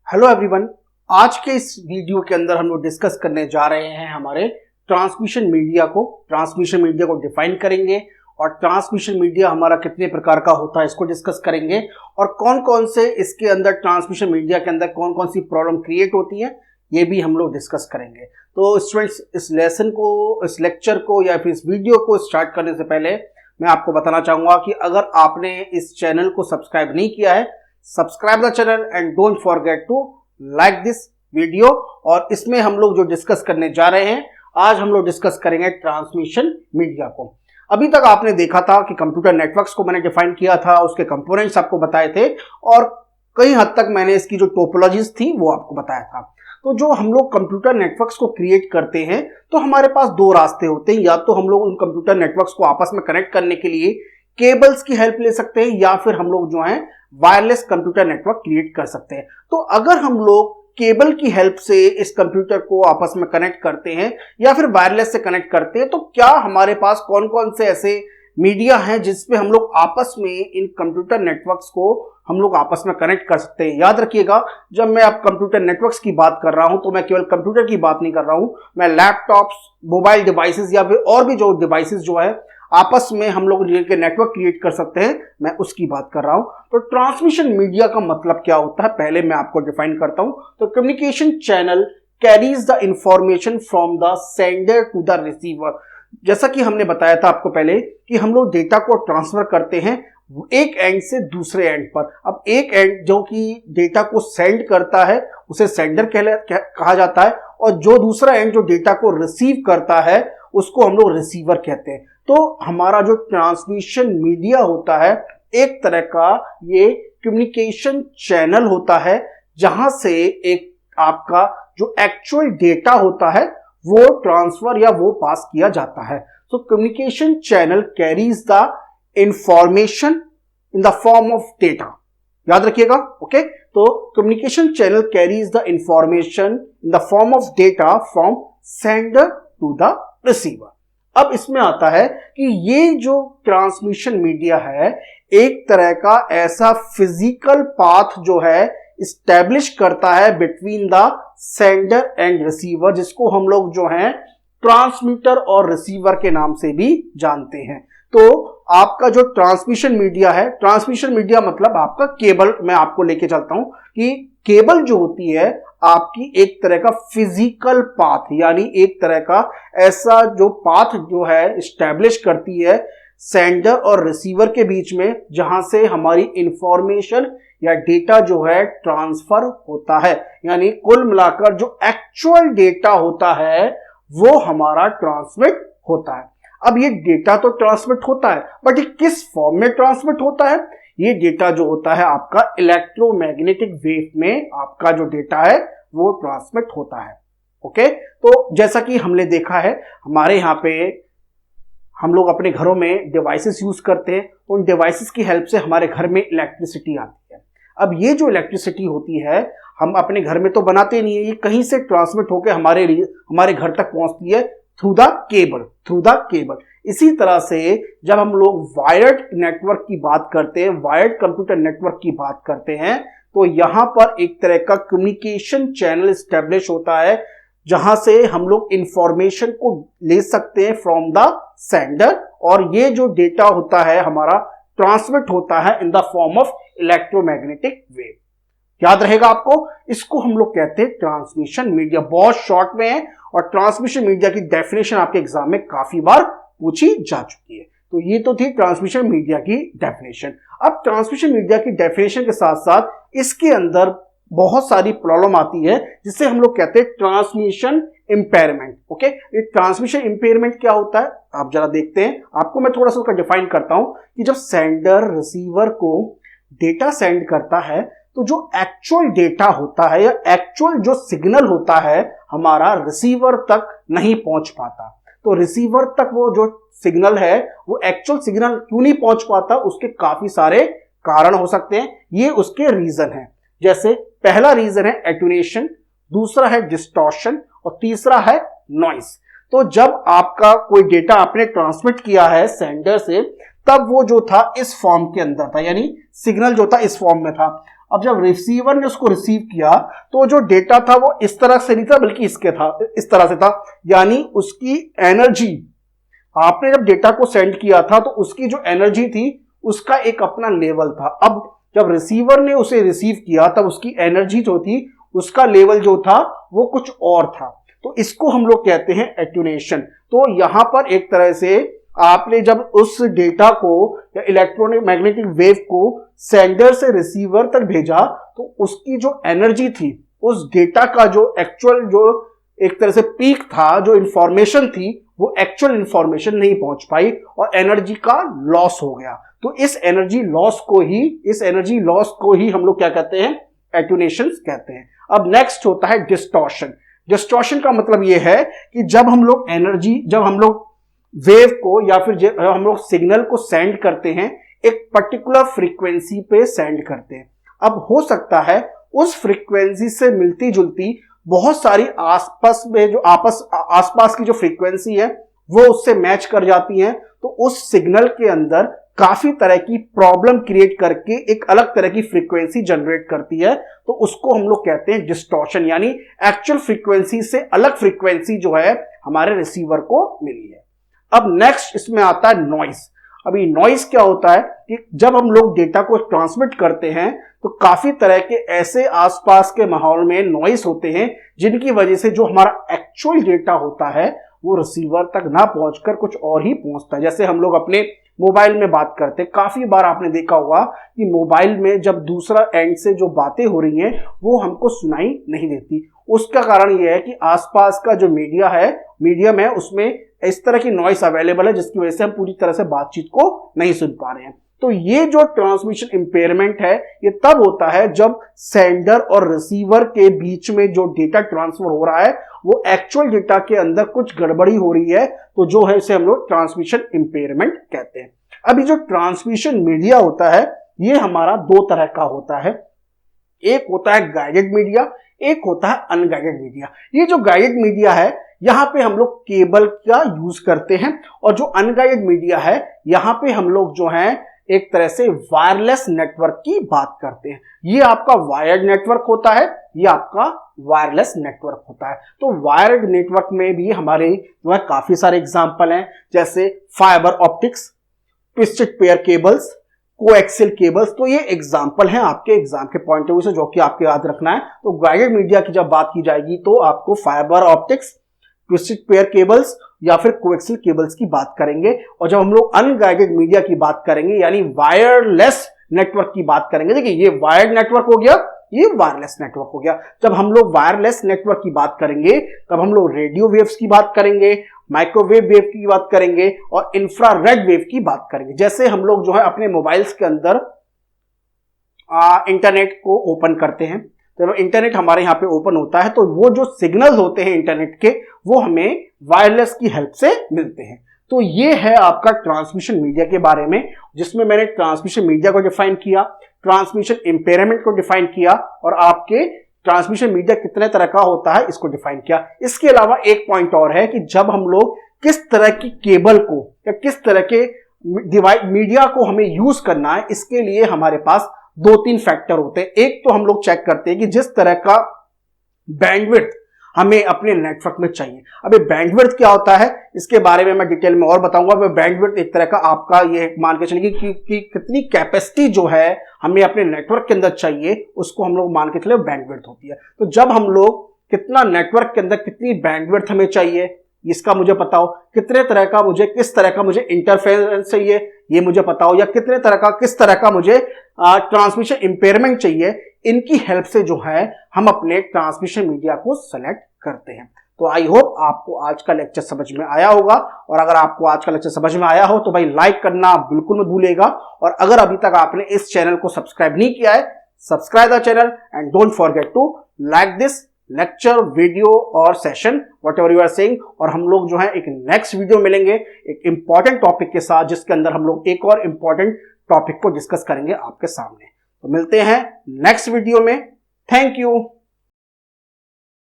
Hello everyone. आज के इस वीडियो के अंदर हम लोग डिस्कस करने जा रहे हैं हमारे ट्रांसमिशन मीडिया को डिफाइन करेंगे और ट्रांसमिशन मीडिया हमारा कितने प्रकार का होता है इसको डिस्कस करेंगे और कौन कौन से इसके अंदर ट्रांसमिशन मीडिया के अंदर कौन कौन सी प्रॉब्लम क्रिएट होती है ये भी हम लोग डिस्कस करेंगे। तो स्टूडेंट्स, इस लेसन को, इस लेक्चर को या फिर इस वीडियो को स्टार्ट करने से पहले मैं आपको बताना चाहूंगा कि अगर आपने इस चैनल को सब्सक्राइब नहीं किया है, subscribe the channel and don't forget to like this video. और इसमें हम लोग जो डिस्कस करने जा रहे हैं, आज हम लोग डिस्कस करेंगे ट्रांसमिशन मीडिया को। अभी तक आपने देखा था कि कंप्यूटर नेटवर्क्स को मैंने डिफाइन किया था, उसके कंपोनेंट्स आपको बताए थे और कई हद तक मैंने इसकी जो टोपोलॉजीज थी वो आपको बताया था। तो जो हम लोग कंप्यूटर नेटवर्क्स को क्रिएट करते हैं तो हमारे पास दो रास्ते होते हैं, या तो हम लोग उन कंप्यूटर नेटवर्क्स को आपस में कनेक्ट करने के लिए केबल्स की हेल्प ले सकते हैं या फिर हम लोग जो है वायरलेस कंप्यूटर नेटवर्क क्रिएट कर सकते हैं। तो अगर हम लोग केबल की हेल्प से इस कंप्यूटर को आपस में कनेक्ट करते हैं या फिर वायरलेस से कनेक्ट करते हैं तो क्या हमारे पास कौन कौन से ऐसे मीडिया हैं जिसपे हम लोग आपस में इन कंप्यूटर नेटवर्क्स को हम लोग आपस में कनेक्ट कर सकते हैं। याद रखिएगा, जब मैं अब कंप्यूटर नेटवर्क्स की बात कर रहा हूं तो मैं केवल कंप्यूटर की बात नहीं कर रहा हूं, मैं लैपटॉप्स, मोबाइल डिवाइसेस या फिर और भी जो डिवाइसेस जो है आपस में हम लोग नेटवर्क क्रिएट कर सकते हैं, मैं उसकी बात कर रहा हूं। तो ट्रांसमिशन मीडिया का मतलब क्या होता है पहले मैं आपको डिफाइन करता हूं। तो communication channel carries the information from the sender to the receiver. जैसा कि हमने बताया था आपको पहले कि हम लोग डेटा को ट्रांसफर करते हैं एक एंड से दूसरे एंड पर। अब एक एंड जो कि डेटा को सेंड करता है उसे सेंडर कहा जाता है और जो दूसरा एंड जो डेटा को रिसीव करता है उसको हम लोग रिसीवर कहते हैं। तो हमारा जो ट्रांसमिशन मीडिया होता है एक तरह का ये कम्युनिकेशन चैनल होता है जहां से एक आपका जो एक्चुअल डेटा होता है वो ट्रांसफर या वो पास किया जाता है। तो communication channel carries the information in the form of data. याद रखिएगा, ओके। तो communication channel carries the information in the form of data from sender to the receiver. अब इसमें आता है कि ये जो ट्रांसमिशन मीडिया है एक तरह का ऐसा फिजिकल पाथ जो है इस्टेब्लिश करता है between the sender and receiver, जिसको हम लोग जो है ट्रांसमीटर और रिसीवर के नाम से भी जानते हैं। तो आपका जो ट्रांसमिशन मीडिया है, ट्रांसमिशन मीडिया मतलब आपका केबल, मैं आपको लेके चलता हूं कि केबल जो होती है आपकी एक तरह का फिजिकल पाथ, यानी एक तरह का ऐसा जो पाथ जो है इस्टेब्लिश करती है सेंडर और रिसीवर के बीच में, जहां से हमारी इंफॉर्मेशन या डेटा जो है ट्रांसफर होता है। यानी कुल मिलाकर जो एक्चुअल डेटा होता है वो हमारा ट्रांसमिट होता है। अब ये डेटा तो ट्रांसमिट होता है बट ये किस फॉर्म में ट्रांसमिट होता है? ये डेटा जो होता है आपका इलेक्ट्रोमैग्नेटिक वेव में आपका जो डेटा है वो ट्रांसमिट होता है। ओके, तो जैसा कि हमने देखा है हमारे यहाँ पे हम लोग अपने घरों में डिवाइसेस यूज करते हैं, उन डिवाइसेस की हेल्प से हमारे घर में इलेक्ट्रिसिटी आती है। अब ये जो इलेक्ट्रिसिटी होती है हम अपने घर में तो बनाते नहीं है, ये कहीं से ट्रांसमिट होकर हमारे घर तक पहुंचती है थ्रू द केबल। इसी तरह से जब हम लोग वायर्ड नेटवर्क की बात करते हैं, वायर्ड कंप्यूटर नेटवर्क की बात करते हैं, तो यहां पर एक तरह का कम्युनिकेशन चैनल एस्टेब्लिश होता है जहां से हम लोग इंफॉर्मेशन को ले सकते हैं फ्रॉम द सेंडर और ये जो डेटा होता है हमारा ट्रांसमिट होता है इन the form of electromagnetic wave. याद रहेगा आपको, इसको हम लोग कहते हैं ट्रांसमिशन मीडिया। बहुत शॉर्ट में है और ट्रांसमिशन मीडिया की डेफिनेशन आपके एग्जाम में काफी बार पूछी जा चुकी है। तो ये तो थी ट्रांसमिशन मीडिया की डेफिनेशन। अब ट्रांसमिशन मीडिया की डेफिनेशन के साथ साथ इसके अंदर बहुत सारी प्रॉब्लम आती है जिससे हम लोग कहते हैं ट्रांसमिशन इंपेयरमेंट। ओके, ये ट्रांसमिशन इंपेयरमेंट क्या होता है आप जरा देखते हैं। आपको मैं थोड़ा सा उसका डिफाइन करता हूं कि जब सेंडर रिसीवर को डेटा सेंड करता है तो जो एक्चुअल डेटा होता है या एक्चुअल जो सिग्नल होता है हमारा रिसीवर तक नहीं पहुंच पाता। तो रिसीवर तक वो जो सिग्नल है वो एक्चुअल सिग्नल क्यों नहीं पहुंच पाता, उसके काफी सारे कारण हो सकते हैं। ये उसके रीजन है। जैसे पहला रीजन है एटुनेशन, दूसरा है डिस्टॉर्शन और तीसरा है नॉइस। तो जब आपका कोई डेटा आपने ट्रांसमिट किया है सेंडर से, तब वो जो था इस फॉर्म के अंदर था, यानी सिग्नल जो था इस फॉर्म में था। अब जब रिसीवर ने उसको रिसीव किया तो जो डेटा था वो इस तरह से नहीं था बल्कि इस तरह से था, यानी उसकी एनर्जी, आपने जब डेटा को सेंड किया था तो उसकी जो एनर्जी थी उसका एक अपना लेवल था। अब जब रिसीवर ने उसे रिसीव किया तब उसकी एनर्जी जो थी उसका लेवल जो था वो कुछ और था। तो इसको हम लोग कहते हैं एट्यूनेशन। तो यहां पर एक तरह से आपने जब उस डेटा को या इलेक्ट्रोनिक मैग्नेटिक वेव को सेंडर से रिसीवर तक भेजा तो उसकी जो एनर्जी थी, उस डेटा का जो एक्चुअल जो एक तरह से पीक था, जो इंफॉर्मेशन थी वो एक्चुअल इंफॉर्मेशन नहीं पहुंच पाई और एनर्जी का लॉस हो गया। तो इस एनर्जी लॉस को ही हम लोग क्या कहते हैं, एट्यूनेशन कहते हैं। अब नेक्स्ट होता है डिस्टॉर्शन। डिस्टॉर्शन का मतलब यह है कि जब हम लोग वेव को या फिर जब हम लोग सिग्नल को सेंड करते हैं एक पर्टिकुलर फ्रीक्वेंसी पे सेंड करते हैं। अब हो सकता है उस फ्रीक्वेंसी से मिलती जुलती बहुत सारी आसपास की जो फ्रीक्वेंसी है वो उससे मैच कर जाती हैं, तो उस सिग्नल के अंदर काफी तरह की प्रॉब्लम क्रिएट करके एक अलग तरह की फ्रीक्वेंसी जनरेट करती है। तो उसको हम लोग कहते हैं डिस्टॉर्शन, यानी एक्चुअल फ्रीक्वेंसी से अलग फ्रीक्वेंसी जो है हमारे रिसीवर को मिली है। अब नेक्स्ट इसमें आता है नॉइस। अभी नॉइस क्या होता है कि जब हम लोग डेटा को ट्रांसमिट करते हैं तो काफी तरह के ऐसे आसपास के माहौल में नॉइस होते हैं जिनकी वजह से जो हमारा एक्चुअल डेटा होता है वो रिसीवर तक ना पहुंचकर कुछ और ही पहुंचता है। जैसे हम लोग अपने मोबाइल में बात करते हैं, काफी बार आपने देखा होगा कि मोबाइल में जब दूसरा एंड से जो बातें हो रही हैं वो हमको सुनाई नहीं देती। उसका कारण यह है कि आसपास का जो मीडियम है उसमें इस तरह की नॉइस अवेलेबल है जिसकी वजह से हम पूरी तरह से बातचीत को नहीं सुन पा रहे हैं। तो ये जो ट्रांसमिशन इंपेयरमेंट है ये तब होता है जब सेंडर और रिसीवर के बीच में जो डेटा ट्रांसफर हो रहा है वो एक्चुअल डेटा के अंदर कुछ गड़बड़ी हो रही है, तो जो है इसे हम लोग ट्रांसमिशन इंपेयरमेंट कहते हैं। अभी जो ट्रांसमिशन मीडिया होता है ये हमारा दो तरह का होता है, एक होता है गाइडेड मीडिया, एक होता है अनगाइडेड मीडिया। ये जो गाइडेड मीडिया है यहां पे हम लोग केबल का यूज करते हैं, और जो अनगाइडेड मीडिया है यहां पे हम लोग जो है एक तरह से वायरलेस नेटवर्क की बात करते हैं। ये आपका वायर्ड नेटवर्क होता है, ये आपका वायरलेस नेटवर्क होता है। तो वायर्ड नेटवर्क में भी हमारे जो है काफी सारे एग्जांपल हैं, जैसे fibre optics, twisted pair cables, coaxial cables. तो ये एग्जांपल हैं आपके एग्जाम के पॉइंट ऑफ व्यू से जो कि आपको याद रखना है। तो गाइडेड मीडिया की जब बात की जाएगी तो आपको fibre optics, twisted pair cables या फिर कोएक्सियल केबल्स की बात करेंगे। और जब हम लोग अनगाइडेड मीडिया की बात करेंगे यानी वायरलेस नेटवर्क की बात करेंगे, देखिए ये वायर्ड नेटवर्क हो गया, ये वायरलेस नेटवर्क हो गया। जब हम लोग वायरलेस नेटवर्क की बात करेंगे तब हम लोग रेडियो वेव्स की बात करेंगे, माइक्रोवेव वेव की बात करेंगे और इंफ्रारेड वेव की बात करेंगे। जैसे हम लोग जो है अपने मोबाइल्स के अंदर इंटरनेट को ओपन करते हैं, तो इंटरनेट हमारे यहाँ पे ओपन होता है तो वो जो सिग्नल होते हैं इंटरनेट के वो हमें वायरलेस की हेल्प से मिलते हैं। तो ये है आपका ट्रांसमिशन मीडिया के बारे में, जिसमें मैंने ट्रांसमिशन मीडिया को डिफाइन किया, ट्रांसमिशन इंपेयरमेंट को डिफाइन किया और आपके ट्रांसमिशन मीडिया कितने तरह का होता है इसको डिफाइन किया। इसके अलावा एक पॉइंट और है कि जब हम लोग किस तरह की केबल को या किस तरह के मीडिया को हमें यूज करना है, इसके लिए हमारे पास दो तीन फैक्टर होते हैं। एक तो हम लोग चेक करते हैं कि जिस तरह का बैंडविड्थ हमें अपने नेटवर्क में चाहिए। अभी बैंडविड्थ क्या होता है इसके बारे में मैं डिटेल में और बताऊंगा। बैंडविड्थ एक तरह का आपका ये मान के चलिए कि कितनी कैपेसिटी जो है हमें अपने नेटवर्क के अंदर चाहिए उसको हम लोग मान के चले बैंडविड्थ होती है। तो जब हम लोग कितना नेटवर्क के अंदर कितनी बैंडविड्थ हमें चाहिए इसका मुझे पता हो, किस तरह का मुझे इंटरफेरेंस चाहिए ये मुझे पता हो, या किस तरह का मुझे ट्रांसमिशन इंपेयरमेंट चाहिए, इनकी हेल्प से जो है हम अपने ट्रांसमिशन मीडिया को सेलेक्ट करते हैं। तो आई होप आपको आज का लेक्चर समझ में आया होगा, और अगर आपको आज का लेक्चर समझ में आया हो तो भाई लाइक करना बिल्कुल मत भूलिएगा, और अगर अभी तक आपने इस चैनल को सब्सक्राइब नहीं किया है, subscribe the channel and don't forget to like this lecture, video और session whatever you are saying. और हम लोग जो है एक नेक्स्ट वीडियो मिलेंगे एक इंपॉर्टेंट टॉपिक के साथ, जिसके अंदर हम लोग एक और इंपॉर्टेंट टॉपिक को डिस्कस करेंगे आपके सामने। तो मिलते हैं नेक्स्ट वीडियो में। Thank you.